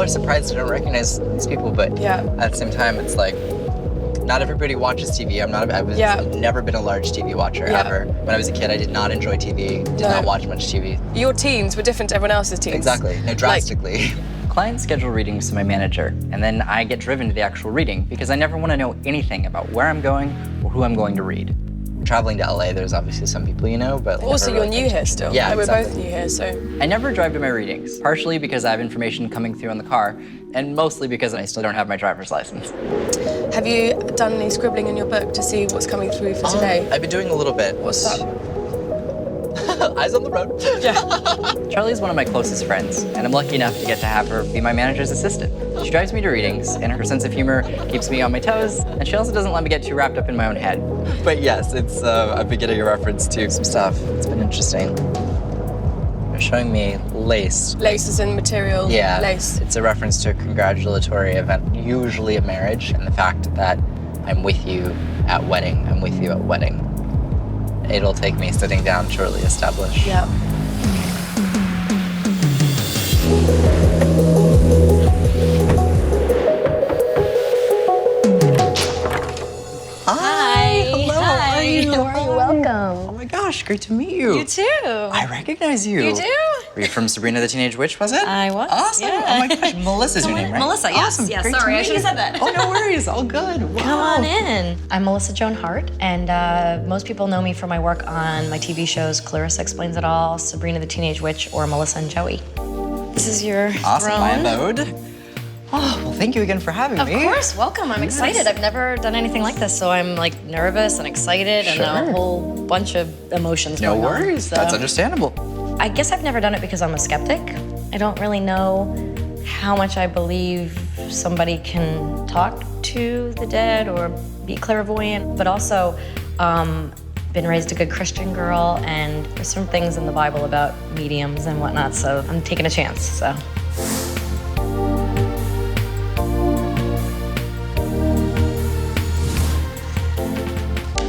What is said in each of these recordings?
are surprised I don't recognize these people, but at the same time, it's like, not everybody watches TV. I've never been a large TV watcher, ever. When I was a kid, I did not enjoy TV, did not watch much TV. Your teens were different to everyone else's teens. Exactly, no, drastically. Clients schedule readings to my manager, and then I get driven to the actual reading because I never want to know anything about where I'm going or who I'm going to read. Traveling to LA, there's obviously some people you know, but also you're new here still. Yeah, we're both new here, so. I never drive to my readings, partially because I have information coming through on the car, and mostly because I still don't have my driver's license. Have you done any scribbling in your book to see what's coming through for today? I've been doing a little bit. What's that? Eyes on the road. Yeah. Charlie's one of my closest friends, and I'm lucky enough to get to have her be my manager's assistant. She drives me to readings, and her sense of humor keeps me on my toes, and she also doesn't let me get too wrapped up in my own head. But yes, it's I've been getting a reference to some stuff. It's been interesting. They're showing me lace. Lace is in material. Yeah. Lace. It's a reference to a congratulatory event, usually a marriage, and the fact that I'm with you at wedding. I'm with you at wedding. It'll take me sitting down to really establish. Yeah. Hi. Hello. Hi. How are you? How are you? Welcome. Oh my gosh, great to meet you. You too. I recognize you. You do? Were you from Sabrina the Teenage Witch, was it? I was. Awesome. Yeah. Oh my gosh, Melissa's your name, right? Melissa, yes. Awesome. Yes, Great sorry, to I meet should have you. said that. Oh, no worries. All good. Wow. Come on in. I'm Melissa Joan Hart, and most people know me for my work on my TV shows Clarissa Explains It All, Sabrina the Teenage Witch, or Melissa and Joey. This is your Awesome. throne. My abode. Oh, well, thank you again for having me. Of course, welcome. I'm excited. I've never done anything like this, so I'm like nervous and excited and a whole bunch of emotions No going on. worries. So. That's understandable. I guess I've never done it because I'm a skeptic. I don't really know how much I believe somebody can talk to the dead or be clairvoyant, but also been raised a good Christian girl, and there's some things in the Bible about mediums and whatnot, so I'm taking a chance, so.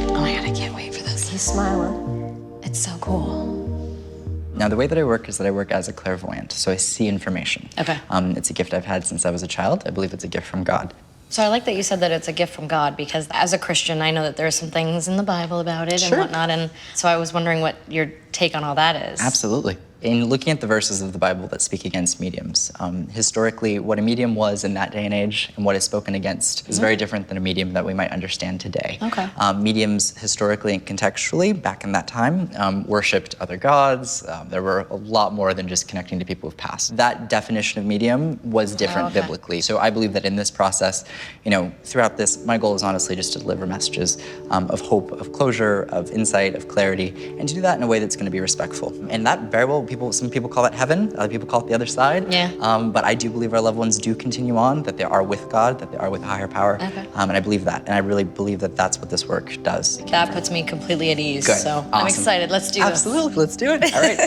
Oh my God, I can't wait for this. He's smiling. It's so cool. Now, the way that I work is that I work as a clairvoyant, so I see information. Okay. It's a gift I've had since I was a child. I believe it's a gift from God. So I like that you said that it's a gift from God, because as a Christian, I know that there are some things in the Bible about it and whatnot, and so I was wondering what your take on all that is. Absolutely. In looking at the verses of the Bible that speak against mediums, historically, what a medium was in that day and age and what is spoken against is very different than a medium that we might understand today. Okay. Mediums, historically and contextually, back in that time, worshipped other gods. There were a lot more than just connecting to people who've passed. That definition of medium was different biblically. So I believe that in this process, you know, throughout this, my goal is honestly just to deliver messages of hope, of closure, of insight, of clarity, and to do that in a way that's going to be respectful. And that very well, some people call it heaven, other people call it the other side. Yeah. But I do believe our loved ones do continue on, that they are with God, that they are with a higher power. Okay. And I believe that. And I really believe that that's what this work does. That puts me completely at ease, Good. so I'm Awesome. excited. Let's do this. Absolutely, let's do it. All right.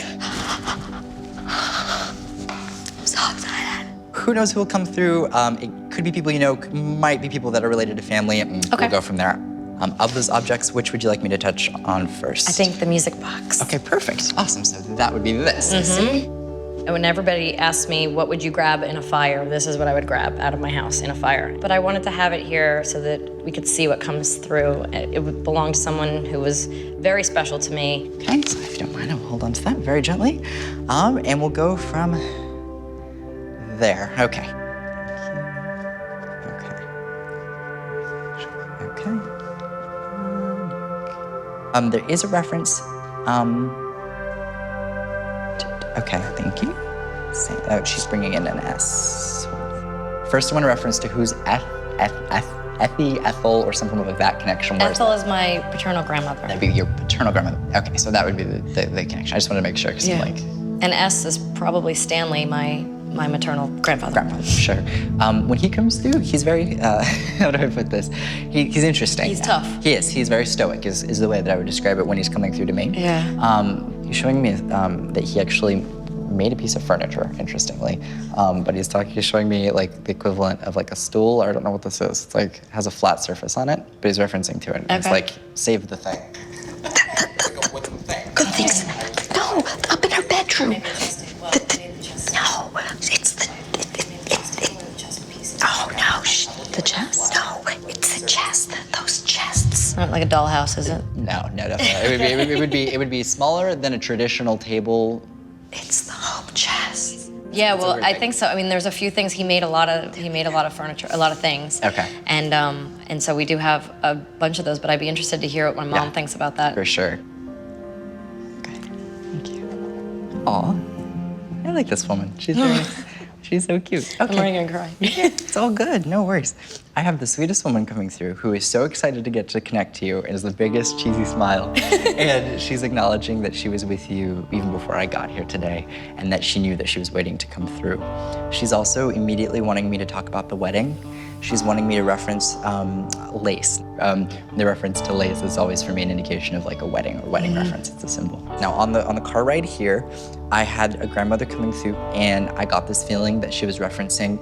I'm so excited. Who knows who will come through? It could be people you know, might be people that are related to family, and we'll go from there. Of those objects, which would you like me to touch on first? I think the music box. Okay, perfect. Awesome. So that would be this. And when everybody asks me, what would you grab in a fire? This is what I would grab out of my house in a fire. But I wanted to have it here so that we could see what comes through. It would belong to someone who was very special to me. Okay, so if you don't mind, I'll hold on to that very gently. And we'll go from there. Okay. Okay. There is a reference. Okay, thank you. Oh, she's bringing in an S. First one, a reference to who's Effie, Ethel, or something like that connection. Where Ethel is my paternal grandmother. That'd be your paternal grandmother. Okay, so that would be the connection. I just wanted to make sure, because I'm like... And S is probably Stanley, my maternal grandfather. Sure. When he comes through, he's very, how do I put this? He's interesting. He's tough. He is. He's very stoic, is the way that I would describe it when he's coming through to me. Yeah. He's showing me that he actually made a piece of furniture, interestingly. But he's showing me like the equivalent of like a stool, or I don't know what this is. It's like, has a flat surface on it, but he's referencing to it. Okay. It's like, save the thing. Good things. No, up in her bedroom. No, The chest? No, it's a chest. Those chests. Not like a dollhouse, is it? No, definitely. It would be smaller than a traditional table. It's the home chest. Yeah, well, I think so. I mean, there's a few things. He made a lot of furniture, a lot of things. Okay. And so we do have a bunch of those, but I'd be interested to hear what my mom thinks about that. For sure. Okay, thank you. Aw, I like this woman. She's so cute. I'm already gonna cry. It's all good, no worries. I have the sweetest woman coming through who is so excited to get to connect to you and is the biggest cheesy smile. And she's acknowledging that she was with you even before I got here today and that she knew that she was waiting to come through. She's also immediately wanting me to talk about the wedding. She's wanting me to reference lace. The reference to lace is always for me an indication of like a wedding or wedding reference. It's a symbol. Now on the car ride here, I had a grandmother coming through and I got this feeling that she was referencing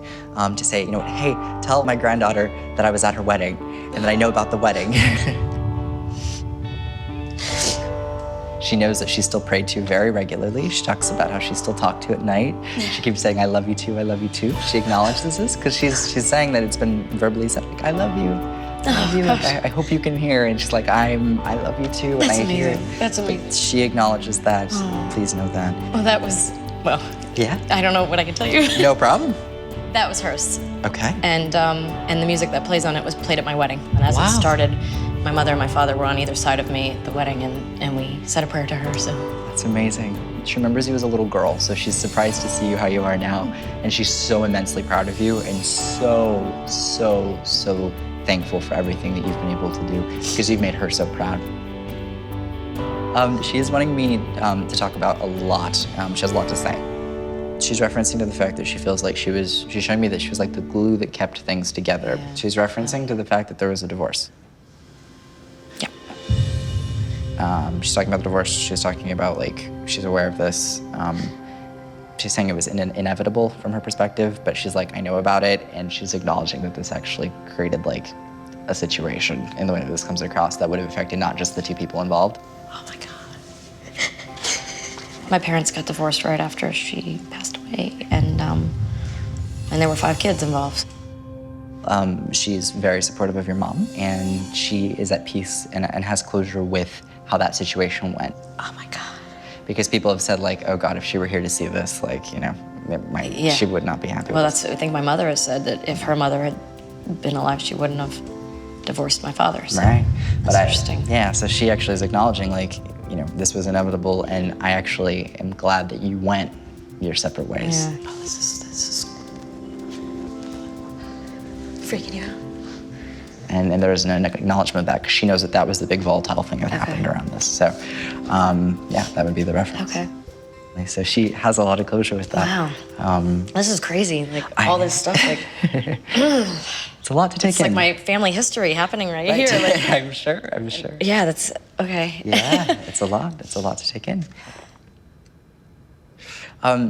to say, you know, hey, tell my granddaughter that I was at her wedding and that I know about the wedding. She knows that she's still prayed to very regularly. She talks about how she's still talked to at night. She keeps saying, I love you too, I love you too. She acknowledges this because she's saying that it's been verbally said, like, I love you. I love you. I hope you can hear. And she's like, I love you too. That's and I amazing. hear. That's amazing. But she acknowledges that. Please know that. Well, that was, well, Yeah? I don't know what I can tell you. No problem. That was hers. Okay. And the music that plays on it was played at my wedding. And as Wow. it started, my mother and my father were on either side of me at the wedding, and we said a prayer to her, so. That's amazing. She remembers you as a little girl, so she's surprised to see you how you are now. And she's so immensely proud of you and so thankful for everything that you've been able to do because you've made her so proud. She is wanting me to talk about a lot. She has a lot to say. She's referencing to the fact that she feels like she's showing me that she was like the glue that kept things together. Yeah. She's referencing to the fact that there was a divorce. Yeah. She's talking about the divorce. She's talking about like, she's aware of this. She's saying it was inevitable from her perspective, but she's like, I know about it. And she's acknowledging that this actually created like a situation in the way that this comes across that would have affected not just the two people involved. Oh my God. My parents got divorced right after she passed away, and there were 5 kids involved. She's very supportive of your mom, and she is at peace and has closure with how that situation went. Oh my God. Because people have said like, oh God, if she were here to see this, like, you know, she would not be happy Well, with this. I think my mother has said that if her mother had been alive, she wouldn't have divorced my father. So Right. That's interesting. Yeah, so she actually is acknowledging like, you know, this was inevitable, and I actually am glad that you went your separate ways. Yeah. Oh, this is freaking you out. And there is an acknowledgement of that because she knows that that was the big volatile thing that happened around this. So, yeah, that would be the reference. Okay. So she has a lot of closure with that. Wow. This is crazy. Like all this stuff. Like It's a lot to take it's in. like my family history happening right here. Like, I'm sure. yeah, that's okay. Yeah, it's a lot. It's a lot to take in.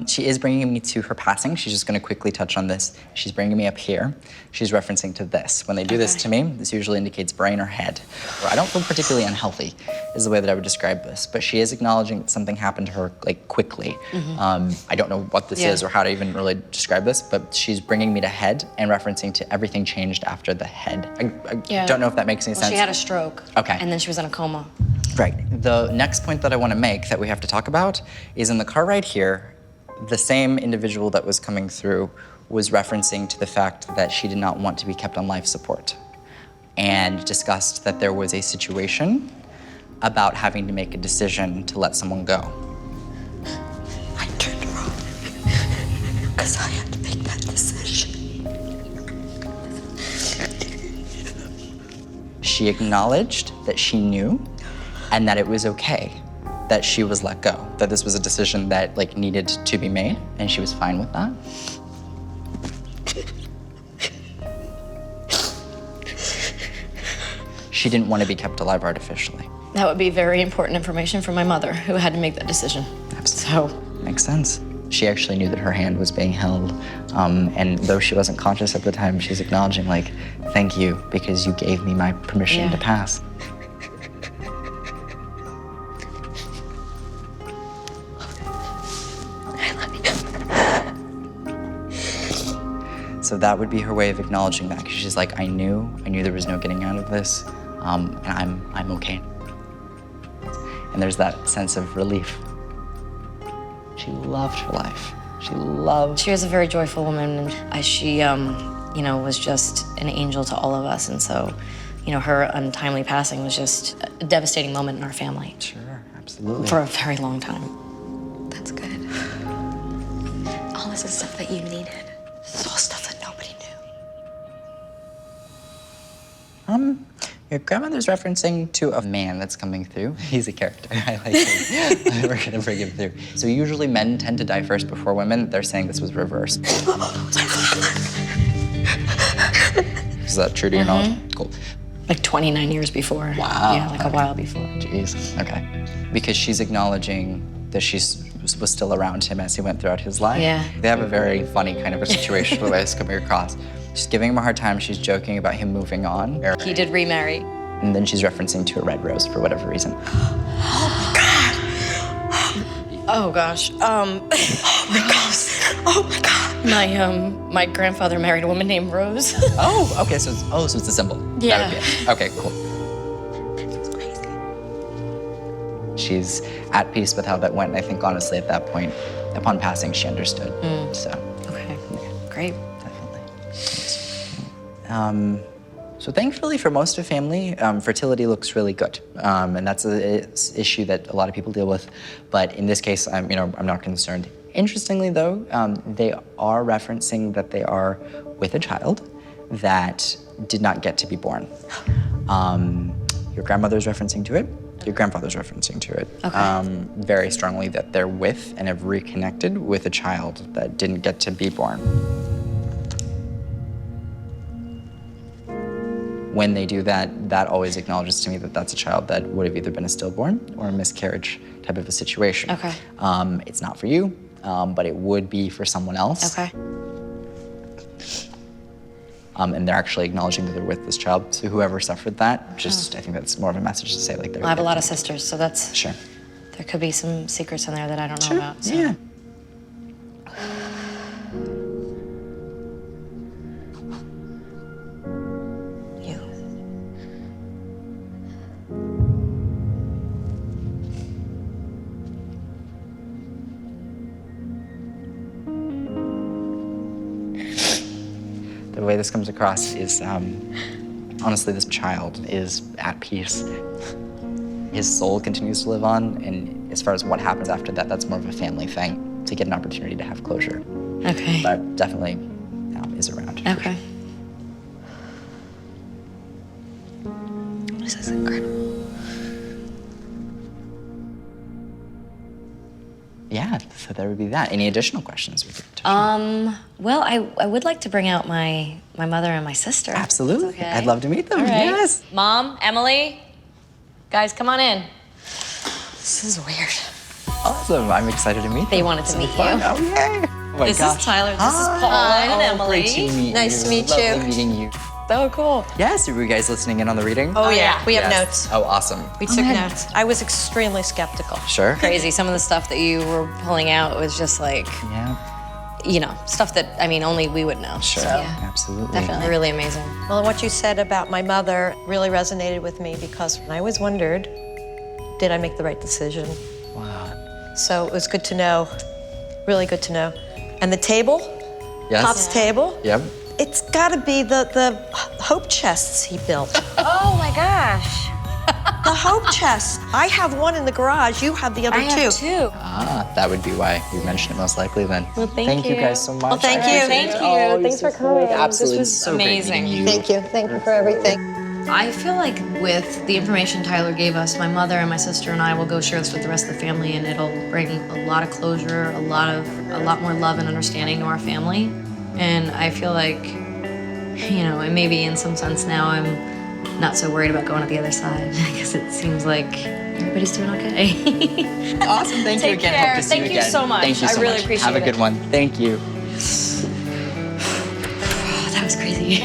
She is bringing me to her passing. She's just going to quickly touch on this. She's bringing me up here. She's referencing to this. When they do this to me, this usually indicates brain or head. Or I don't feel particularly unhealthy, is the way that I would describe this. But she is acknowledging that something happened to her like quickly. I don't know what this is or how to even really describe this, but she's bringing me to head and referencing to everything changed after the head. I don't know if that makes any sense. She had a stroke. Okay. And then she was in a coma. Right. The next point that I want to make that we have to talk about is in the car right here, the same individual that was coming through was referencing to the fact that she did not want to be kept on life support and discussed that there was a situation about having to make a decision to let someone go. I turned around because I had to make that decision. She acknowledged that she knew and that it was okay that she was let go, that this was a decision that like needed to be made, and she was fine with that. She didn't want to be kept alive artificially. That would be very important information for my mother, who had to make that decision. Absolutely. So, Makes sense. She actually knew that her hand was being held, and though she wasn't conscious at the time, she's acknowledging like, thank you, because you gave me my permission to pass. So that would be her way of acknowledging that, because she's like, I knew there was no getting out of this, and I'm okay. And there's that sense of relief. She loved her life. She was a very joyful woman. She, was just an angel to all of us. And so, her untimely passing was just a devastating moment in our family. Sure, absolutely. For a very long time. That's good. All this is stuff that you needed. This is all stuff that nobody knew. Your grandmother's referencing to a man that's coming through. He's a character. I like him. We're gonna bring him through. So usually men tend to die first before women. They're saying this was reversed. Is that true to your knowledge? Cool. Like 29 years before. Wow. Yeah, like a while before. Jeez. Okay. Because she's acknowledging that she was still around him as he went throughout his life. Yeah. They have a very funny kind of a situation the way it's coming across. She's giving him a hard time. She's joking about him moving on. He did remarry. And then she's referencing to a red rose for whatever reason. Oh gosh. Oh my gosh. Oh my God. My grandfather married a woman named Rose. Oh, okay. So it's a symbol. Yeah. That would be it. Okay, cool. That's crazy. She's at peace with how that went. And I think honestly at that point, upon passing, she understood. So. Okay. Great. Definitely. So thankfully for most of family, fertility looks really good. And that's an issue that a lot of people deal with. But in this case, I'm not concerned. Interestingly though, they are referencing that they are with a child that did not get to be born. Your grandmother's referencing to it. Your grandfather's referencing to it. Okay. Very strongly that they're with and have reconnected with a child that didn't get to be born. When they do that, that always acknowledges to me that that's a child that would have either been a stillborn or a miscarriage type of a situation. Okay. It's not for you, but it would be for someone else. Okay. And they're actually acknowledging that they're with this child. So whoever suffered that, I think that's more of a message to say like they're. I have a lot of sisters, so that's. Sure. There could be some secrets in there that I don't know about. So. Yeah. The way this comes across is, honestly, this child is at peace. His soul continues to live on, and as far as what happens after that, that's more of a family thing, to get an opportunity to have closure. Okay. But definitely is around. Okay. This is incredible. Yeah, so there would be that. Any additional questions we could touch on? Well, I would like to bring out my mother and my sister. Absolutely. Okay. I'd love to meet them. All right. Yes. Mom, Emily, guys, come on in. This is weird. Awesome. I'm excited to meet them. They wanted to meet Fun. you. Oh, yay. Oh my This gosh. is Tyler. This is Paula and Emily. Great to meet Nice you. to meet Lovely you. meeting you. Oh, cool. Yes, were you guys listening in on the reading? Oh yeah, we have Yes. notes. Oh, awesome. We took notes. I was extremely skeptical. Sure. Crazy. Some of the stuff that you were pulling out was just like, Yeah, stuff that, only we would know. sure. So, Absolutely. definitely really amazing. Well, what you said about my mother really resonated with me because I always wondered, did I make the right decision? Wow. So it was good to know, really good to know. And the table, Yes. Pop's table, Yep. it's gotta be the hope chests he built. Oh my gosh. The hope chests. I have one in the garage, you have the other I have two. two. Ah, that would be why you mentioned it most likely then. Well, thank you you. guys so much. Well, thank I you. appreciate Thank it. you. Oh, Thanks you're for so coming. sweet. Absolutely. This was so great amazing. meeting you. Thank you. Thank you for everything. I feel like with the information Tyler gave us, my mother and my sister and I will go share this with the rest of the family, and it'll bring a lot of closure, a lot more love and understanding to our family. And I feel like, and maybe in some sense now I'm not so worried about going to the other side because it seems like everybody's doing okay. Awesome. Thank you Take again. care. Hope to see Thank you you again. so much. Thank you I so really much. appreciate Have a good it. one. Thank you. Oh, that was crazy.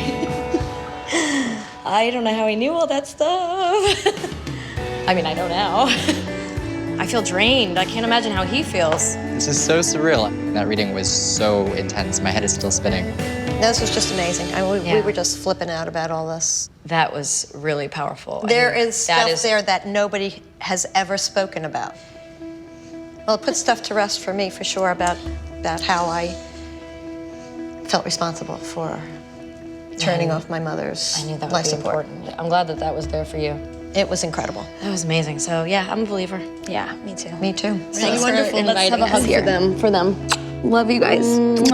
I don't know how he knew all that stuff. I mean, I know now. I feel drained. I can't imagine how he feels. This is so surreal. That reading was so intense. My head is still spinning. This was just amazing. We were just flipping out about all this. That was really powerful. There is stuff there that nobody has ever spoken about. Well, it put stuff to rest for me, for sure, about how I felt responsible for turning off my mother's I knew that life would be support. important. I'm glad that that was there for you. It was incredible. That was amazing. So yeah, I'm a believer. Yeah, me too. Me too. Thanks wonderful. Let's have a hug for them. Love you guys.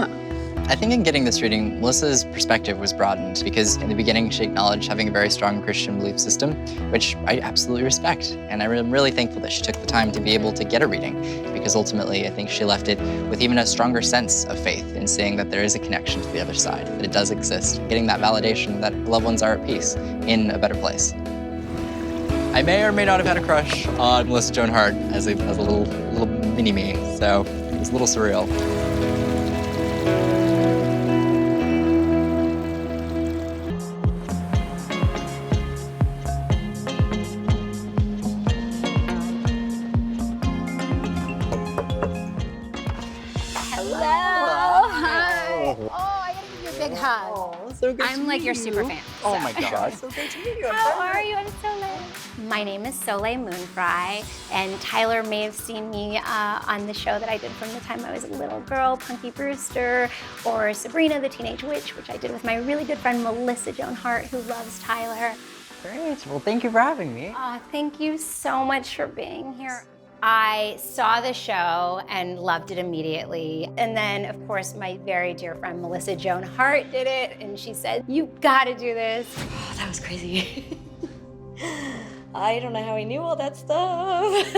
I think in getting this reading, Melissa's perspective was broadened because in the beginning she acknowledged having a very strong Christian belief system, which I absolutely respect. And I'm really thankful that she took the time to be able to get a reading because ultimately I think she left it with even a stronger sense of faith in seeing that there is a connection to the other side, that it does exist, getting that validation that loved ones are at peace in a better place. I may or may not have had a crush on Melissa Joan Hart as a little mini-me, so it was a little surreal. I'm like your super fan. Oh my God, so great to meet you. How are you? I'm so late. My name is Soleil Moon Frye, and Tyler may have seen me on the show that I did from the time I was a little girl, Punky Brewster, or Sabrina The Teenage Witch, which I did with my really good friend Melissa Joan Hart, who loves Tyler. Great, well thank you for having me. Thank you so much for being here. I saw the show and loved it immediately. And then, of course, my very dear friend Melissa Joan Hart did it, and she said, "You gotta do this." Oh, that was crazy. I don't know how he knew all that stuff.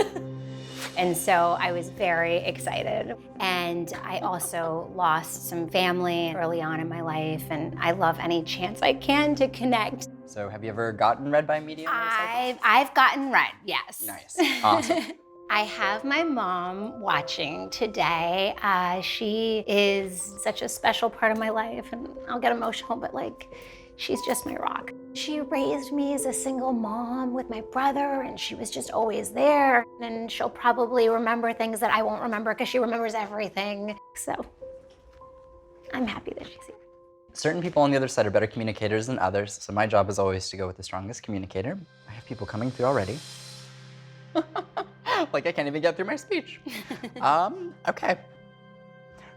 And so I was very excited. And I also lost some family early on in my life, and I love any chance I can to connect. So have you ever gotten read by a medium? I've gotten read, yes. Nice, awesome. I have my mom watching today. She is such a special part of my life, and I'll get emotional, but she's just my rock. She raised me as a single mom with my brother, and she was just always there. And she'll probably remember things that I won't remember because she remembers everything. So I'm happy that she's here. Certain people on the other side are better communicators than others, so my job is always to go with the strongest communicator. I have people coming through already. Like I can't even get through my speech. Okay.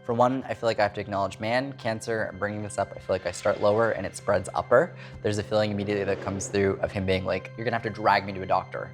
For one, I feel like I have to acknowledge man, Cancer. I'm bringing this up. I feel like I start lower and it spreads upper. There's a feeling immediately that comes through of him being like, "You're gonna have to drag me to a doctor."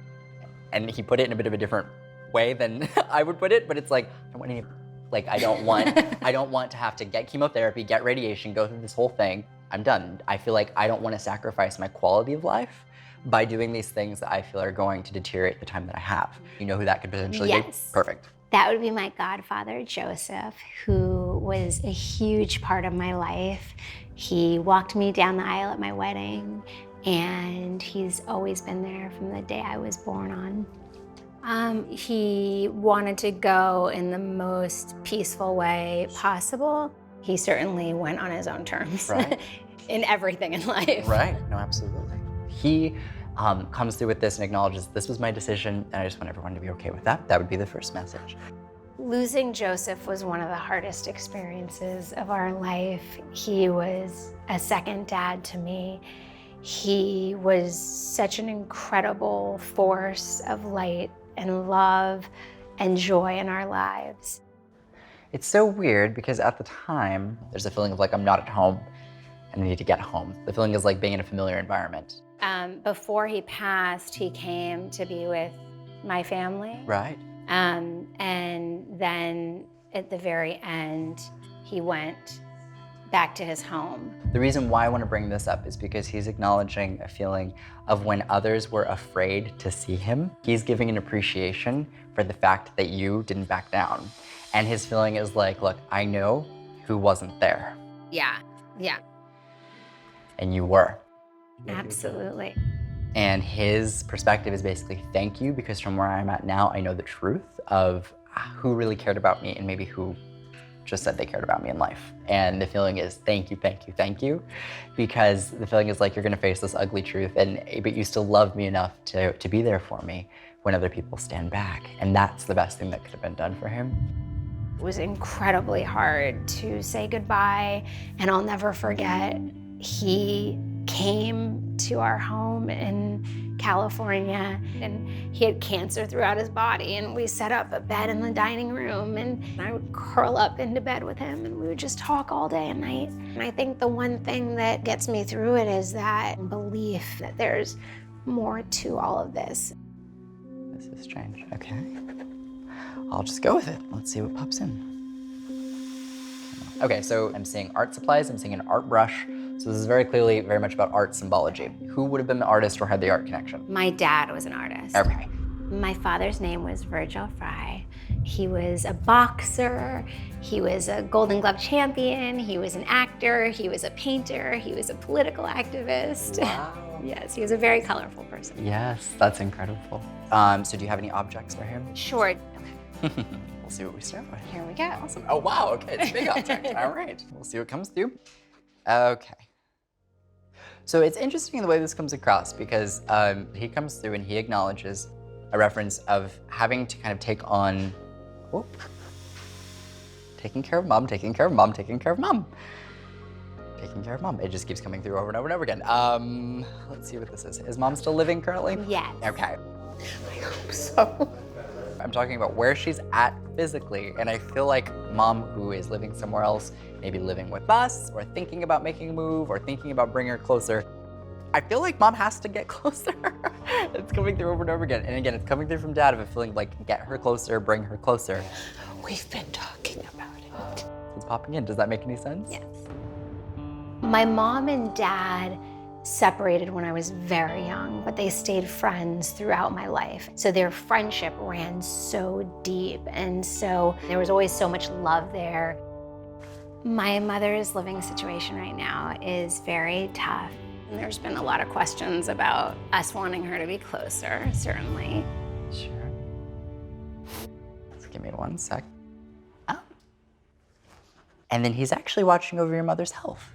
And he put it in a bit of a different way than I would put it, but it's like, I don't want to have to get chemotherapy, get radiation, go through this whole thing. I'm done. I feel like I don't want to sacrifice my quality of life by doing these things that I feel are going to deteriorate the time that I have. You know who that could potentially be? Yes. Perfect. That would be my godfather, Joseph, who was a huge part of my life. He walked me down the aisle at my wedding, and he's always been there from the day I was born on. He wanted to go in the most peaceful way possible. He certainly went on his own terms. Right. In everything in life. Right, no, absolutely. He comes through with this and acknowledges this was my decision, and I just want everyone to be okay with that. That would be the first message. Losing Joseph was one of the hardest experiences of our life. He was a second dad to me. He was such an incredible force of light and love and joy in our lives. It's so weird because at the time, there's a feeling of like, I'm not at home and I need to get home. The feeling is like being in a familiar environment. Before he passed, he came to be with my family. Right. And then at the very end, he went back to his home. The reason why I want to bring this up is because he's acknowledging a feeling of when others were afraid to see him. He's giving an appreciation for the fact that you didn't back down. And his feeling is like, look, I know who wasn't there. Yeah. And you were. Absolutely. And his perspective is basically thank you, because from where I'm at now, I know the truth of who really cared about me and maybe who just said they cared about me in life. And the feeling is thank you, thank you, thank you. Because the feeling is like you're gonna face this ugly truth, but you still love me enough to be there for me when other people stand back. And that's the best thing that could have been done for him. It was incredibly hard to say goodbye, and I'll never forget, he came to our home in California, and he had cancer throughout his body, and we set up a bed in the dining room, and I would curl up into bed with him, and we would just talk all day and night. And I think the one thing that gets me through it is that belief that there's more to all of this. This is strange. Okay. I'll just go with it. Let's see what pops in. Okay, so I'm seeing art supplies, I'm seeing an art brush. So this is very clearly very much about art symbology. Who would have been the artist or had the art connection? My dad was an artist. Okay. My father's name was Frey Jaleel. He was a boxer, he was a Golden Glove champion, he was an actor, he was a painter, he was a political activist. Wow. Yes, he was a very colorful person. Yes, that's incredible. So do you have any objects for him? Sure. We'll see what we start with. Here we go. Awesome. Oh, wow, okay, it's a big object. All right, we'll see what comes through. Okay. So it's interesting the way this comes across because he comes through and he acknowledges a reference of having to kind of take on, taking care of mom, taking care of mom, taking care of mom. Taking care of mom. It just keeps coming through over and over and over again. Let's see what this is. Is mom still living currently? Yes. Okay. I hope so. I'm talking about where she's at physically, and I feel like mom who is living somewhere else, maybe living with us, or thinking about making a move, or thinking about bringing her closer. I feel like mom has to get closer. It's coming through over and over again. And again, it's coming through from dad of a feeling like get her closer, bring her closer. We've been talking about it. It's popping in. Does that make any sense? Yes. My mom and dad separated when I was very young, but they stayed friends throughout my life. So their friendship ran so deep, and so there was always so much love there. My mother's living situation right now is very tough. And there's been a lot of questions about us wanting her to be closer, certainly. Sure. Just give me 1 sec. Oh. And then he's actually watching over your mother's health.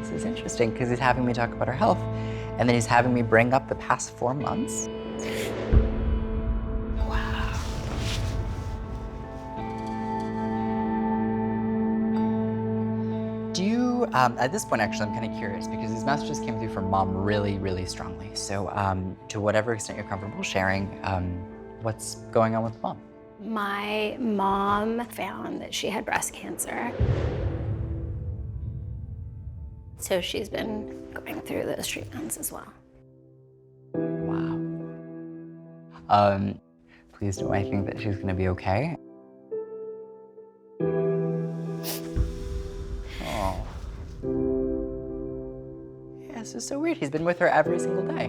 This is interesting because he's having me talk about her health, and then he's having me bring up the past 4 months. Wow. Do you, at this point actually I'm kind of curious because these messages came through from mom really, really strongly. So to whatever extent you're comfortable sharing, what's going on with mom? My mom found that she had breast cancer. So she's been going through those treatments as well. Wow. Please do I think that she's gonna be okay? Oh. Yeah, this is so weird. He's been with her every single day.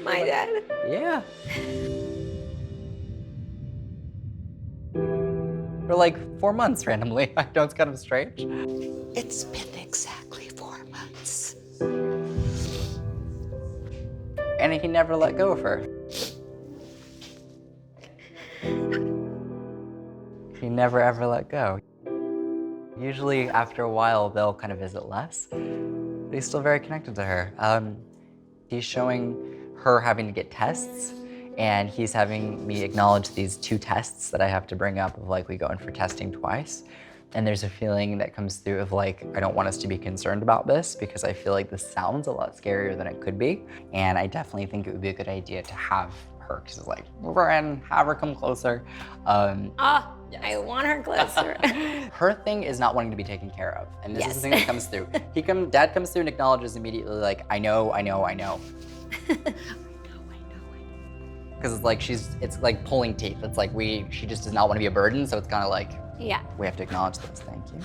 My dad? Yeah. For like 4 months randomly. I know it's kind of strange. It's been exactly 4 months. And he never let go of her. He never ever let go. Usually after a while, they'll kind of visit less, but he's still very connected to her. He's showing her having to get tests, and he's having me acknowledge these 2 tests that I have to bring up of like, we go in for testing twice. And there's a feeling that comes through of like, I don't want us to be concerned about this because I feel like this sounds a lot scarier than it could be. And I definitely think it would be a good idea to have her, because it's like, move her in, have her come closer. Yes. I want her closer. Her thing is not wanting to be taken care of. And this Yes. is the thing that comes through. Dad comes through and acknowledges immediately like, I know. Because it's like it's like pulling teeth. It's like she just does not want to be a burden, so it's kind of like, Yeah. we have to acknowledge this, thank you.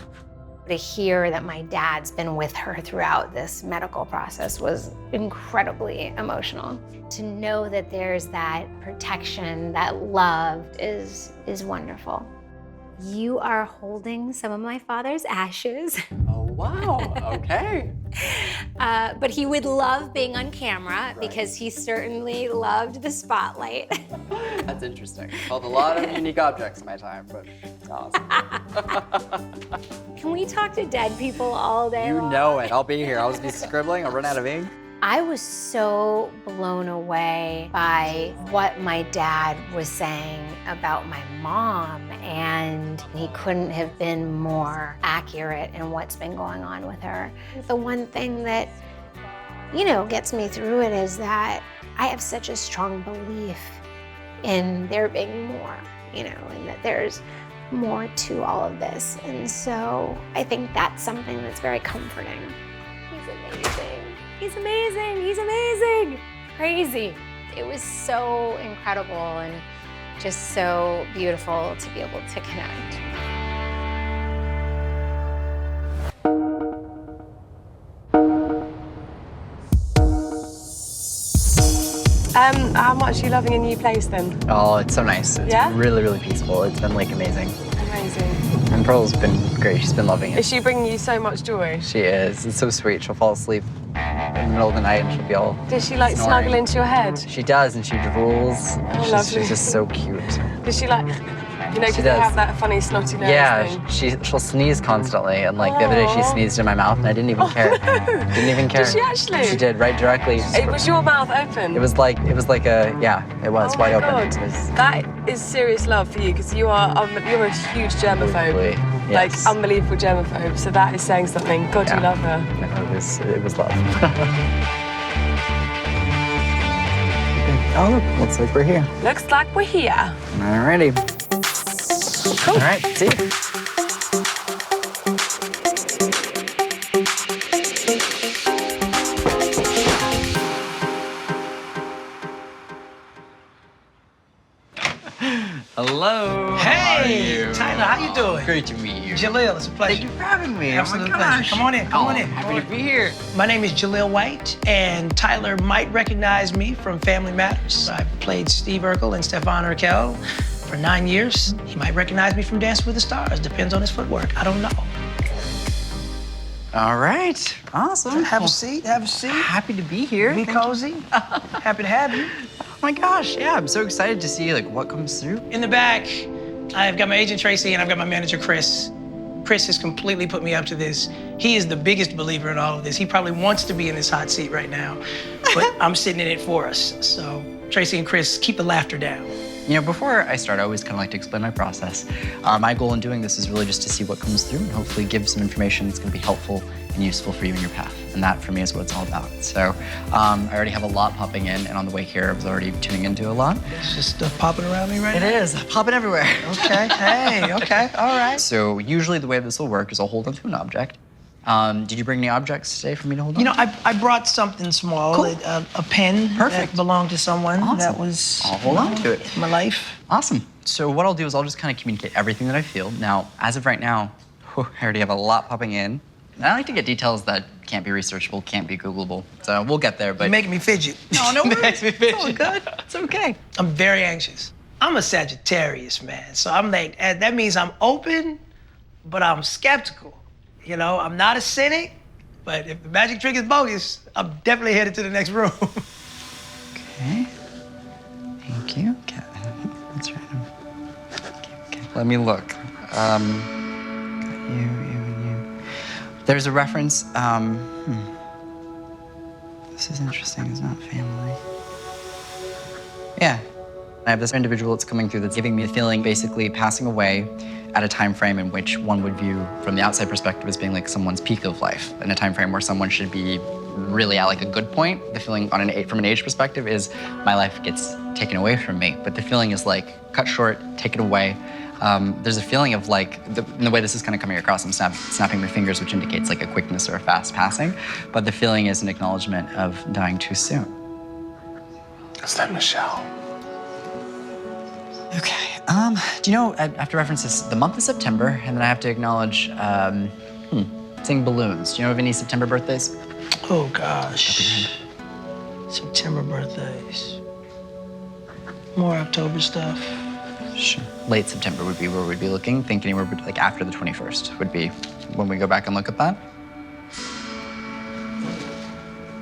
To hear that my dad's been with her throughout this medical process was incredibly emotional. To know that there's that protection, that love is wonderful. You are holding some of my father's ashes. Oh, wow, okay. But he would love being on camera because he certainly loved the spotlight. That's interesting. Held a lot of unique objects in my time, but it's awesome. Can we talk to dead people all day You long? know it. I'll be here. I'll just be scribbling. I'll run out of ink. I was so blown away by what my dad was saying about my mom, and he couldn't have been more accurate in what's been going on with her. The one thing that, you know, gets me through it is that I have such a strong belief in there being more, you know, and that there's more to all of this. And so I think that's something that's very comforting. He's amazing. He's amazing. He's amazing. Crazy. It was so incredible and just so beautiful to be able to connect. How much are you loving a new place then? Oh, it's so nice. It's really, really peaceful. It's been like amazing. Amazing. And Pearl's been great. She's been loving it. Is she bringing you so much joy? She is. It's so sweet. She'll fall asleep in the middle of the night and she'll be all Does she like snoring. snuggle into your head? She does, and she drools. Lovely. She's just so cute. Does she like, you know, because they does. have that funny snotty nose Yeah, thing? she'll sneeze constantly, and like the other day she sneezed in my mouth, and I didn't even care. Didn't even care. Did she actually? She did, right directly. Was your mouth open? It was like a it was Oh wide my open. God. It was That is serious love for you, because you're a huge germaphobe. Absolutely, Like yes. unbelievable germaphobe. So that is saying something. God, you love her. No, it was love. Oh, look, looks like we're here. Looks like we're here. Alrighty. Cool. All right, see you. Hello. Hey, Tyler, how you doing? Great to meet you. Jaleel, it's a pleasure. Thank you for having me. Absolute Oh my pleasure. gosh. Come on in, come on in. Happy to be here. My name is Jaleel White, and Tyler might recognize me from Family Matters. I've played Steve Urkel and Stefan Urkel for 9 years. He might recognize me from Dance with the Stars. Depends on his footwork. I don't know. All right. Awesome. Have a seat, have a seat. Happy to be here. Be cozy. Happy to have you. Oh my gosh, yeah, I'm so excited to see like what comes through. In the back, I've got my agent Tracy and I've got my manager Chris. Chris has completely put me up to this. He is the biggest believer in all of this. He probably wants to be in this hot seat right now, but I'm sitting in it for us. So Tracy and Chris, keep the laughter down. You know, before I start, I always kind of like to explain my process. My goal in doing this is really just to see what comes through and hopefully give some information that's going to be helpful and useful for you in your path. And that, for me, is what it's all about. So I already have a lot popping in, and on the way here, I was already tuning into a lot. There's just stuff popping around me right now? It is, popping everywhere. Okay, hey, okay, all right. So usually the way this will work is I'll hold onto an object. Did you bring any objects today for me to hold on? You know, I brought something small, Cool. a pen Perfect. that belonged to someone. Awesome. That was I'll hold on to it. my life. Awesome. So what I'll do is I'll just kind of communicate everything that I feel. Now, as of right now, I already have a lot popping in. And I like to get details that can't be researchable, can't be Googleable. So we'll get there, but... You're making me fidget. No worries. Makes me fidget. It's all good. It's okay. I'm very anxious. I'm a Sagittarius, man. So I'm like, that means I'm open, but I'm skeptical. You know, I'm not a cynic, but if the magic trick is bogus, I'm definitely headed to the next room. Okay. Thank you. Okay. That's right. Okay. Let me look. Got you, and you. There's a reference. This is interesting. It's not family. Yeah. I have this individual that's coming through that's giving me a feeling basically passing away at a time frame in which one would view from the outside perspective as being like someone's peak of life, in a time frame where someone should be really at like a good point. The feeling on from an age perspective is my life gets taken away from me, but the feeling is like cut short, taken away. There's a feeling of like, in the way this is kind of coming across, I'm snapping my fingers, which indicates like a quickness or a fast passing, but the feeling is an acknowledgement of dying too soon. Is that Michelle? Okay, do you know, I have to reference this, the month of September, and then I have to acknowledge, seeing balloons. Do you know of any September birthdays? Oh, gosh. September birthdays. More October stuff. Sure. Late September would be where we'd be looking. Think anywhere like after the 21st would be when we go back and look at that.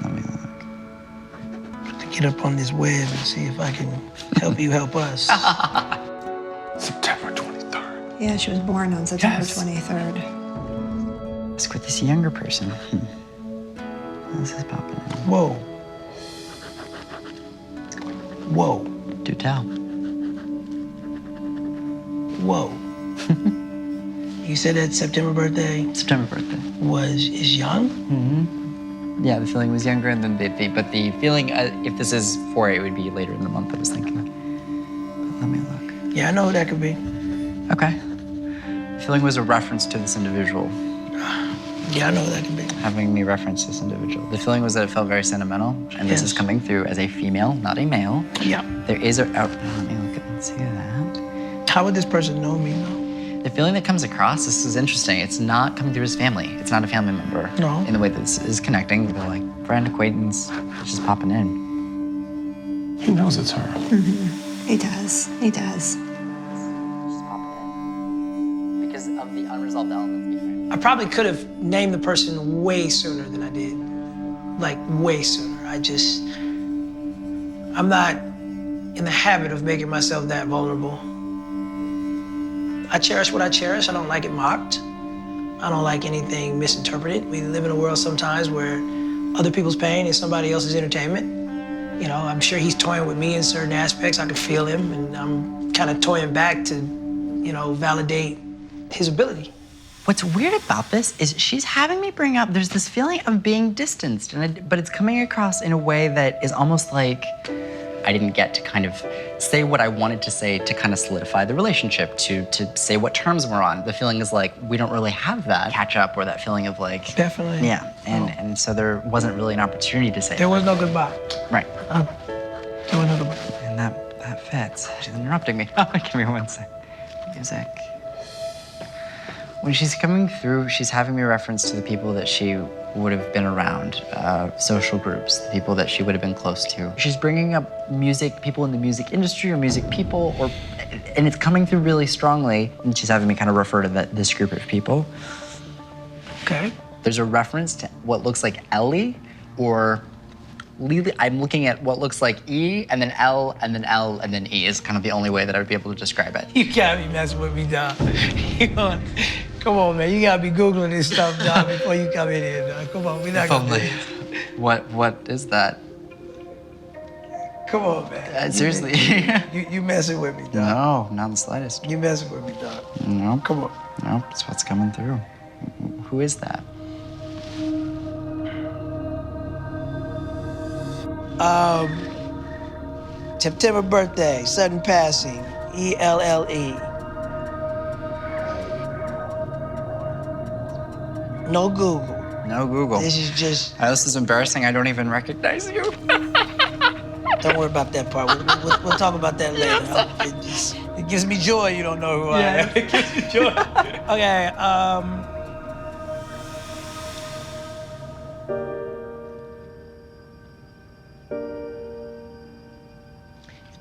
Let me look. Get up on this web and see if I can help you help us. September 23rd. Yeah, she was born on September Yes. 23rd. Let's with this younger person. This is popping in. Whoa. Whoa. Do tell. Whoa. You said that September birthday September birthday. is young? Mm-hmm. Yeah, the feeling was younger, and then but the feeling, if this is 4/8, it would be later in the month, I was thinking. But let me look. Yeah, I know who that could be. Okay. The feeling was a reference to this individual. Yeah, I know who that could be. Having me reference this individual. The feeling was that it felt very sentimental, and this is coming through as a female, not a male. Yeah. There is let me look and see that. How would this person know me, though? The feeling that comes across, this is interesting, it's not coming through his family. It's not a family member. No. In the way that this is connecting. They're like, friend, acquaintance, it's just popping in. He knows it's her. Mm-hmm. He does. He does. Just popping in. Because of the unresolved elements behind it. I probably could have named the person way sooner than I did. Like, way sooner. I'm not in the habit of making myself that vulnerable. I cherish what I cherish. I don't like it mocked. I don't like anything misinterpreted. We live in a world sometimes where other people's pain is somebody else's entertainment. You know, I'm sure he's toying with me in certain aspects. I can feel him, and I'm kind of toying back to, you know, validate his ability. What's weird about this is she's having me bring up, there's this feeling of being distanced, but it's coming across in a way that is almost like I didn't get to kind of say what I wanted to say to kind of solidify the relationship, to say what terms we're on. The feeling is like, we don't really have that catch up or that feeling of like... Definitely. Yeah, and so there wasn't really an opportunity to say There was no goodbye. Right. There was no goodbye. And that fits. She's interrupting me. Give me one sec. Music. When she's coming through, she's having me reference to the people that she would have been around, social groups, the people that she would have been close to. She's bringing up music, people in the music industry or music people, and it's coming through really strongly, and she's having me kind of refer to this group of people. Okay. There's a reference to what looks like Ellie or Lily. I'm looking at what looks like E, and then L, and then L, and then E is kind of the only way that I would be able to describe it. You gotta be messing with me, dog. Come on, man. You gotta be Googling this stuff, dog, before you come in here, dog. Come on, we're not gonna do this. What is that? Come on, man. Seriously. You messing with me, dog. No, not the slightest. You messing with me, dog. No. Come on. No, it's what's coming through. Who is that? September birthday, sudden passing, E-L-L-E. No Google. No Google. This is just... This is embarrassing. I don't even recognize you. Don't worry about that part. We'll talk about that later. It gives me joy you don't know who I am. It gives me joy. Okay,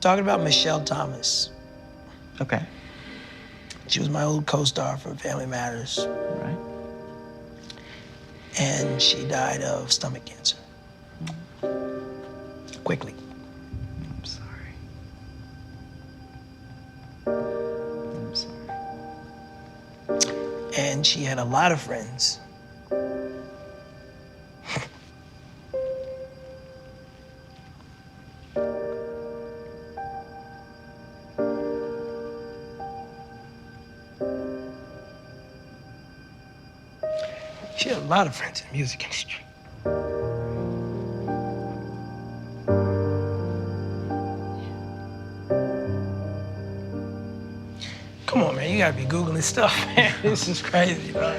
talking about Michelle Thomas. Okay. She was my old co-star for Family Matters. Right. And she died of stomach cancer. Quickly. I'm sorry. I'm sorry. And she had a lot of friends. She had a lot of friends in the music industry. Come on, man, you gotta be Googling stuff, man. This is crazy, bro.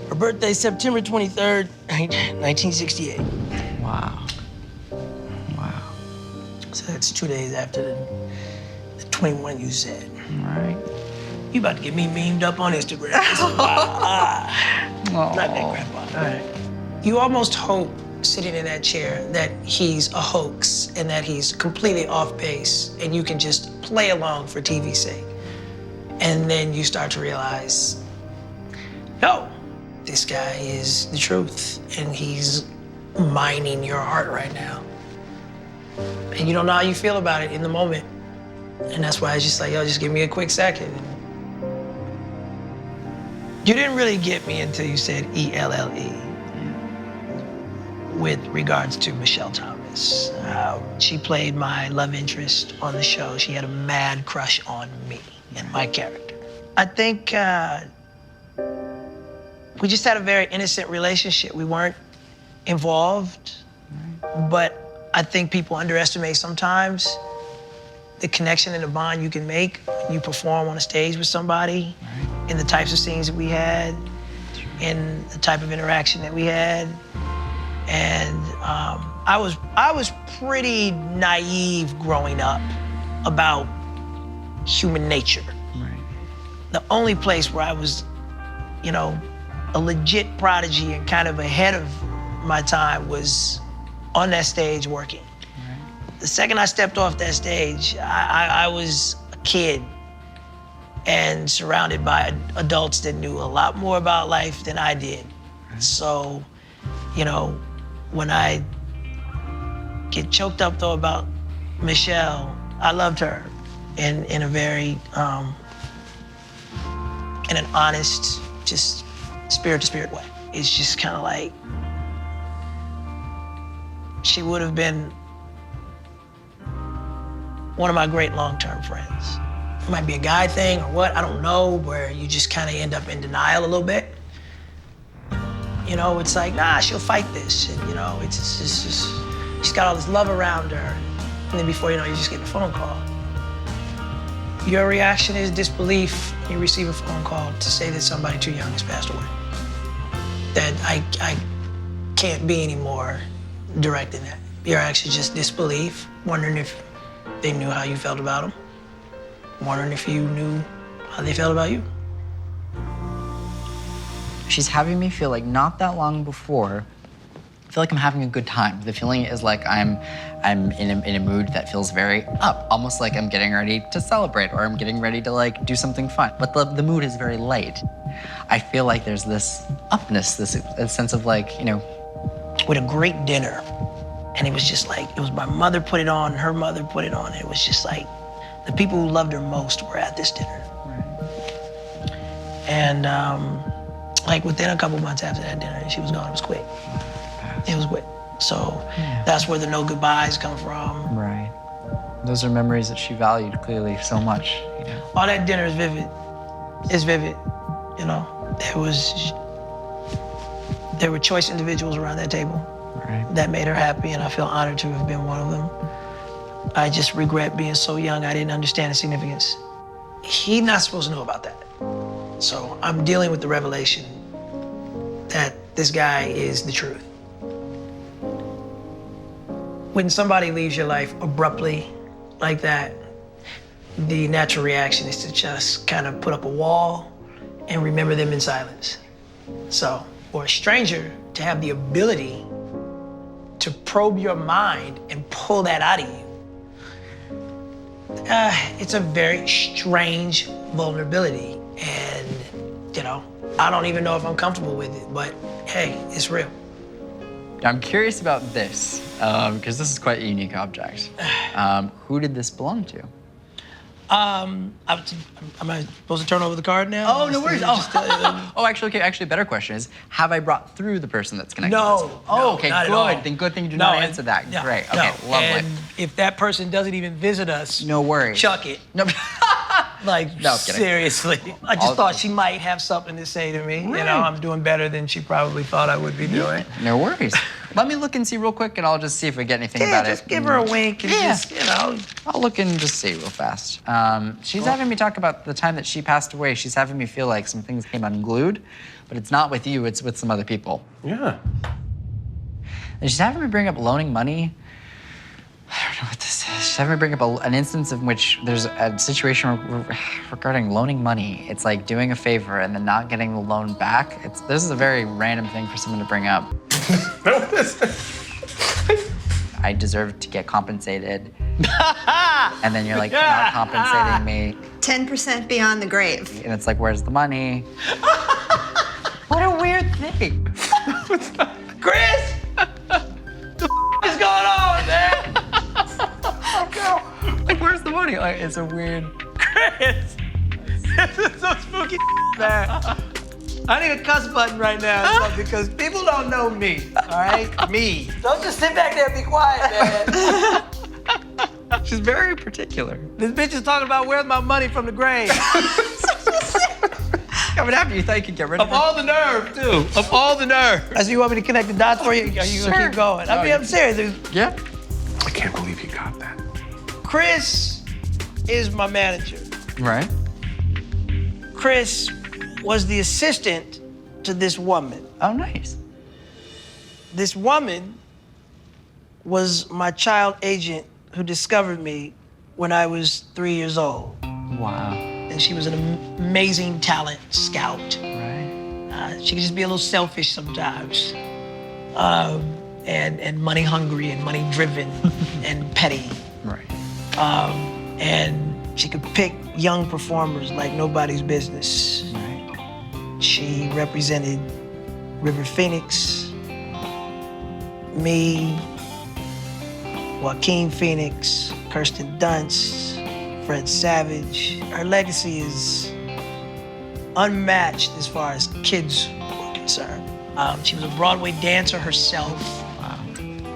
Her birthday, September 23rd, 1968. Wow. Wow. So that's 2 days after the 21 you said. All right. You about to get me memed up on Instagram. This is wild. Not that grandpa. All right. You almost hope, sitting in that chair, that he's a hoax and that he's completely off base and you can just play along for TV's sake. And then you start to realize, no, this guy is the truth and he's mining your heart right now. And you don't know how you feel about it in the moment. And that's why it's just like, yo, just give me a quick second. You didn't really get me until you said E-L-L-E. with regards to Michelle Thomas. She played my love interest on the show. She had a mad crush on me and my character. I think we just had a very innocent relationship. We weren't involved, but I think people underestimate sometimes the connection and the bond you can make when you perform on a stage with somebody, and the types of scenes that we had, and the type of interaction that we had. And I was pretty naive growing up about human nature. The only place where I was, you know, a legit prodigy and kind of ahead of my time was on that stage working. The second I stepped off that stage, I was a kid and surrounded by adults that knew a lot more about life than I did. So, you know, when I get choked up though about Michelle, I loved her in a very, in an honest, just spirit to spirit way. It's just kind of like, she would have been one of my great long-term friends. It might be a guy thing or what, I don't know, where you just kind of end up in denial a little bit. You know, it's like, nah, she'll fight this. And, you know, it's just, she's got all this love around her. And then before you know, you just get a phone call. Your reaction is disbelief when you receive a phone call to say that somebody too young has passed away. That I can't be any more direct in that. Your reaction is just disbelief, wondering if they knew how you felt about them, wondering if you knew how they felt about you. She's having me feel like not that long before, I feel like I'm having a good time. The feeling is like I'm in a mood that feels very up, almost like I'm getting ready to celebrate or I'm getting ready to like do something fun. But the mood is very light. I feel like there's this upness, this sense of like, you know. With a great dinner. And it was just like, it was my mother put it on, her mother put it on. It was just like, the people who loved her most were at this dinner. And like within a couple months after that dinner, she was gone. It was quick. It was quick. So that's where the no goodbyes come from. Right. Those are memories that she valued clearly so much. You know? All that dinner is vivid. It's vivid. You know, there were choice individuals around that table that made her happy, and I feel honored to have been one of them. I just regret being so young, I didn't understand the significance. He's not supposed to know about that. So I'm dealing with the revelation that this guy is the truth. When somebody leaves your life abruptly like that, the natural reaction is to just kind of put up a wall and remember them in silence. So, for a stranger to have the ability to probe your mind and pull that out of you, it's a very strange vulnerability. And, you know, I don't even know if I'm comfortable with it, but hey, it's real. I'm curious about this, because this is quite a unique object. Who did this belong to? Am I supposed to turn over the card now? Oh, no worries. Oh, actually, okay. Actually, a better question is, have I brought through the person that's connected? No. Oh, okay, not good. at all. Then good thing you did not answer that. Great. Okay, lovely. And if that person doesn't even visit us, no worries. Chuck it. No. Like, no, kidding. Seriously. I just thought she might have something to say to me. Right. You know, I'm doing better than she probably thought I would be doing. No worries. Let me look and see real quick, and I'll just see if we get anything about it. Just give her a wink and just, you know. I'll look and just see real fast. She's having me talk about the time that she passed away. She's having me feel like some things came unglued, but it's not with you, it's with some other people. Yeah. And she's having me bring up loaning money. I don't know what this is. She's having me bring up an instance in which there's a situation regarding loaning money. It's like doing a favor and then not getting the loan back. This is a very random thing for someone to bring up. I deserve to get compensated. And then you're like, not compensating me. 10% beyond the grave. And it's like, where's the money? What a weird thing. Chris! What is going on, man? Like, where's the money? Like, it's a weird... Chris! This is so spooky, man. I need a cuss button right now because people don't know me, all right? Me. Don't just sit back there and be quiet, man. She's very particular. This bitch is talking about where's my money from the grave. Coming after you, thought you could get rid of Of all the nerve, too. Of all the nerve. So you want me to connect the dots for you? Are you gonna keep going? I mean, I'm serious. Yeah. I can't believe you got that. Chris is my manager. Right. Chris was the assistant to this woman. Oh, nice. This woman was my child agent who discovered me when I was 3 years old. Wow. And she was an amazing talent scout. Right. She could just be a little selfish sometimes. And money hungry and money driven and petty. Right. And she could pick young performers like nobody's business. Right. She represented River Phoenix, me, Joaquin Phoenix, Kirsten Dunst, Fred Savage. Her legacy is unmatched as far as kids were concerned. She was a Broadway dancer herself,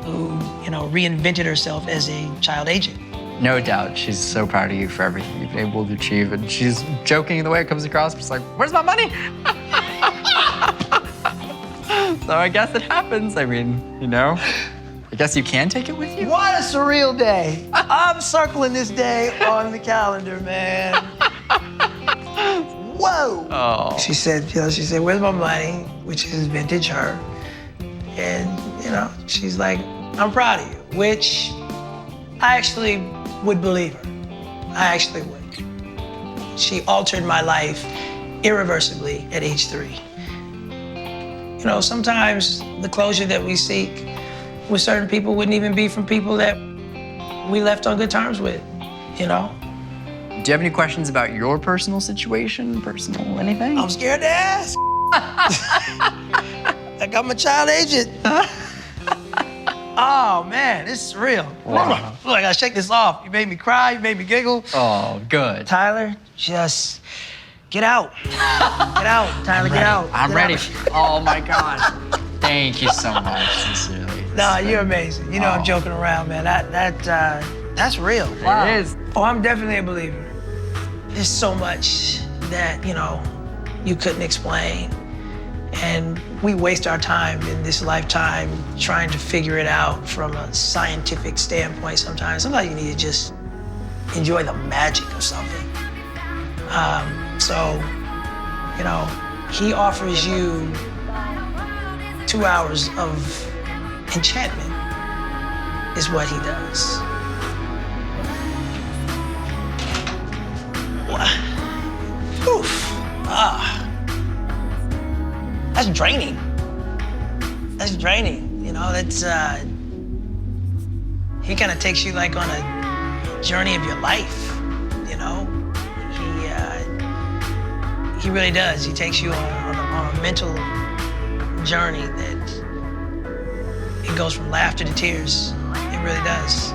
who, reinvented herself as a child agent. No doubt, she's so proud of you for everything you've been able to achieve, and she's joking in the way it comes across, just like, where's my money? So I guess it happens. I mean, I guess you can take it with you. What a surreal day. I'm circling this day on the calendar, man. Whoa. Oh. She said, where's my money? Which is vintage her. And, she's like, I'm proud of you, which I actually would believe her. I actually would. She altered my life irreversibly at age 3. Sometimes the closure that we seek with certain people wouldn't even be from people that we left on good terms with, Do you have any questions about your personal situation, personal anything? I'm scared to ask. I got my child agent. Oh, man, it's surreal. Wow. Look, I gotta shake this off. You made me cry, you made me giggle. Oh, good. Tyler, just get out. Get out, Tyler, get out. I'm Get ready. out. Oh, my God. Thank you so much, sincerely. No, you're amazing. I'm joking around, man. That's real. Wow. It is. Oh, I'm definitely a believer. There's so much that, you couldn't explain. And we waste our time in this lifetime trying to figure it out from a scientific standpoint sometimes. Sometimes you need to just enjoy the magic of something. He offers you 2 hours of enchantment is what he does. Oof. That's draining. That's draining. He kind of takes you like on a journey of your life, He really does. He takes you on a mental journey that it goes from laughter to tears. It really does.